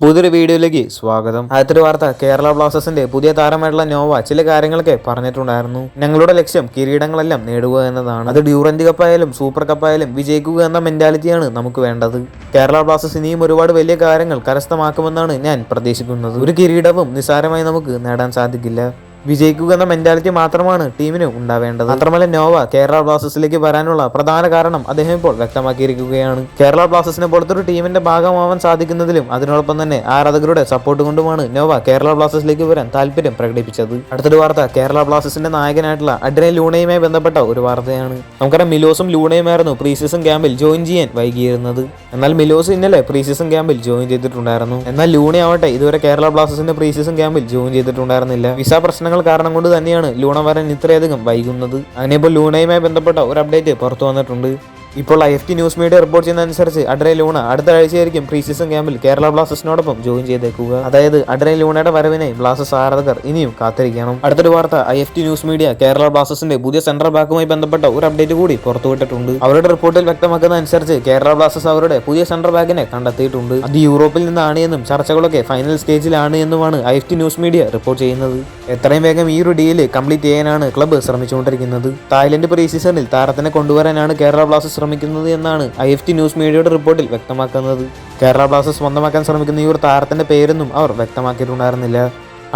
പുതിയൊരു വീഡിയോയിലേക്ക് സ്വാഗതം. ആദ്യത്തെ വാർത്ത, കേരള ബ്ലാസ്റ്റേഴ്സിന്റെ പുതിയ താരമായിട്ടുള്ള നോവ ചില കാര്യങ്ങളൊക്കെ പറഞ്ഞിട്ടുണ്ടായിരുന്നു. ഞങ്ങളുടെ ലക്ഷ്യം കിരീടങ്ങളെല്ലാം നേടുക എന്നതാണ്. അത് ഡ്യൂറന്റ് കപ്പായാലും സൂപ്പർ കപ്പായാലും വിജയിക്കുക എന്ന മെന്റാലിറ്റിയാണ് നമുക്ക് വേണ്ടത്. കേരള ബ്ലാസ്റ്റേഴ്സ് ഇനിയും ഒരുപാട് വലിയ കാര്യങ്ങൾ കരസ്ഥമാക്കുമെന്നാണ് ഞാൻ പ്രതീക്ഷിക്കുന്നത്. ഒരു കിരീടവും നിസ്സാരമായി നമുക്ക് നേടാൻ സാധിക്കില്ല. വിജയിക്കുക എന്ന മെന്റാലിറ്റി മാത്രമാണ് ടീമിന് ഉണ്ടാവേണ്ടത്. മാത്രമല്ല നോവ കേരള ബ്ലാസ്റ്റേഴ്സിലേക്ക് വരാനുള്ള പ്രധാന കാരണം അദ്ദേഹം ഇപ്പോൾ വ്യക്തമാക്കിയിരിക്കുകയാണ്. കേരള ബ്ലാസ്റ്റേഴ്സിനെ പോലത്തെ ഒരു ടീമിന്റെ ഭാഗമാവാൻ സാധിക്കുന്നതിലും അതിനോടൊപ്പം തന്നെ ആരാധകരുടെ സപ്പോർട്ട് കൊണ്ടുമാണ് നോവ കേരള ബ്ലാസ്റ്റേഴ്സിലേക്ക് വരാൻ താല്പര്യം പ്രകടിപ്പിച്ചത്. അടുത്തൊരു വാർത്ത, കേരള ബ്ലാസ്റ്റേഴ്സിന്റെ നായകനായിട്ടുള്ള അഡ്രിയൻ ലൂണയുമായി ബന്ധപ്പെട്ട ഒരു വാർത്തയാണ്. നമുക്കറിയാം മിലോസും ലൂണയുമായിരുന്നു പ്രീ സീസൺ ക്യാമ്പിൽ ജോയിൻ ചെയ്യാൻ വൈകിയിരുന്നത്. എന്നാൽ മിലോസ് ഇന്നലെ പ്രീ സീസൺ ക്യാമ്പിൽ ജോയിൻ ചെയ്തിട്ടുണ്ടായിരുന്നു. എന്നാൽ ലൂണയാവട്ടെ ഇതുവരെ കേരള ബ്ലാസ്റ്റേഴ്സിന്റെ പ്രീ സീസൺ ക്യാമ്പിൽ ജോയിൻ ചെയ്തിട്ടുണ്ടായിരുന്നില്ല. വിസ പ്രശ്നങ്ങൾ കാരണം കൊണ്ട് തന്നെയാണ് ലൂണ വരാൻ ഇത്രയധികം വൈകുന്നത്. അങ്ങനെ ഇപ്പോൾ ലൂണയുമായി ബന്ധപ്പെട്ട ഒരു അപ്ഡേറ്റ് പുറത്തു വന്നിട്ടുണ്ട്. ഇപ്പോൾ IFT ന്യൂസ് മീഡിയ റിപ്പോർട്ട് ചെയ്യുന്നതനുസരിച്ച് അഡ്രിയൻ ലൂണ അടുത്ത ആഴ്ചയായിരിക്കും പ്രീ സീസൺ ക്യാമ്പിൽ കേരള ബ്ലാസ്റ്റേഴ്സിനോടൊപ്പം ജോയിൻ ചെയ്തേക്കുക. അതായത് അഡ്രിയൻ ലൂണയുടെ വരവിനെ ബ്ലാസ്റ്റേഴ്സ് ആരാധകർ ഇനിയും കാത്തിരിക്കണം. അടുത്തൊരു വാർത്ത, IFT ന്യൂസ് മീഡിയ കേരള ബ്ലാസ്റ്റേഴ്സിന്റെ പുതിയ സെൻട്രൽ ബാക്കുമായി ബന്ധപ്പെട്ട ഒരു അപ്ഡേറ്റ് കൂടി പുറത്തുവിട്ടിട്ടുണ്ട്. അവരുടെ റിപ്പോർട്ടിൽ വ്യക്തമാക്കുന്ന അനുസരിച്ച് കേരള ബ്ലാസ്റ്റേഴ്സ് അവരുടെ പുതിയ സെൻട്രൽ ബാക്കിനെ കണ്ടെത്തിയിട്ടുണ്ട്. അത് യൂറോപ്പിൽ നിന്നാണ് എന്നും ചർച്ചകളൊക്കെ ഫൈനൽ സ്റ്റേജിലാണ് എന്നുമാണ് IFT ന്യൂസ് മീഡിയ റിപ്പോർട്ട് ചെയ്യുന്നത്. എത്രയും വേഗം ഈ ഒരു ഡീല് കംപ്ലീറ്റ് ചെയ്യാനാണ് ക്ലബ്ബ് ശ്രമിച്ചുകൊണ്ടിരിക്കുന്നത്. തായ്ലൻഡ് പ്രീ സീസണിൽ താരത്തിനെ കൊണ്ടുവരാനാണ് കേരള ബ്ലാസ്റ്റേഴ്സ് ശ്രമിക്കുന്നത് എന്നാണ് IFT ന്യൂസ് മീഡിയയുടെ റിപ്പോർട്ടിൽ വ്യക്തമാക്കുന്നത്. കേരള ബ്ലാസ്റ്റേഴ്സ് സ്വന്തമാക്കാൻ ശ്രമിക്കുന്ന ഈ ഒരു താരത്തിന്റെ പേരൊന്നും അവർ വ്യക്തമാക്കിയിട്ടുണ്ടായിരുന്നില്ല.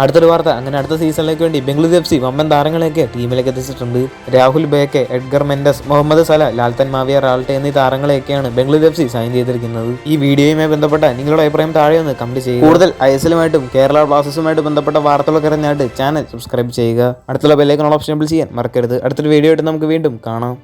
അടുത്തൊരു വാർത്ത, അങ്ങനെ അടുത്ത സീസണിലേക്ക് വേണ്ടി ബംഗളൂരു FC വമ്പൻ താരങ്ങളെയൊക്കെ ടീമിലേക്ക് എത്തിച്ചിട്ടുണ്ട്. രാഹുൽ ബേക്കെ, എഡ്ഗർ മെൻഡസ്, മുഹമ്മദ് സല, ലാൽത്തൻ മാവിയ റാൾട്ടെ എന്നീ താരങ്ങളെയൊക്കെയാണ് ബംഗളൂരു FC സൈൻ ചെയ്തിരിക്കുന്നത്. ഈ വീഡിയോയുമായി ബന്ധപ്പെട്ട നിങ്ങളുടെ അഭിപ്രായം താഴെ ഒന്ന് കമന്റ് ചെയ്യുക. കൂടുതൽ ISLുമായിട്ടും കേരള ബ്ലാസ്റ്റേഴ്സുമായിട്ട് ബന്ധപ്പെട്ട വാർത്തകളൊക്കെ അറിഞ്ഞായിട്ട് ചാനൽ സബ്സ്ക്രൈബ് ചെയ്യുക. അടുത്തുള്ള ബെല്ലൈക്കൺ ഓപ്ഷൻ എനേബിൾ ചെയ്യാൻ മറക്കരുത്. അടുത്തൊരു വീഡിയോ ആയിട്ട് നമുക്ക് വീണ്ടും കാണാം.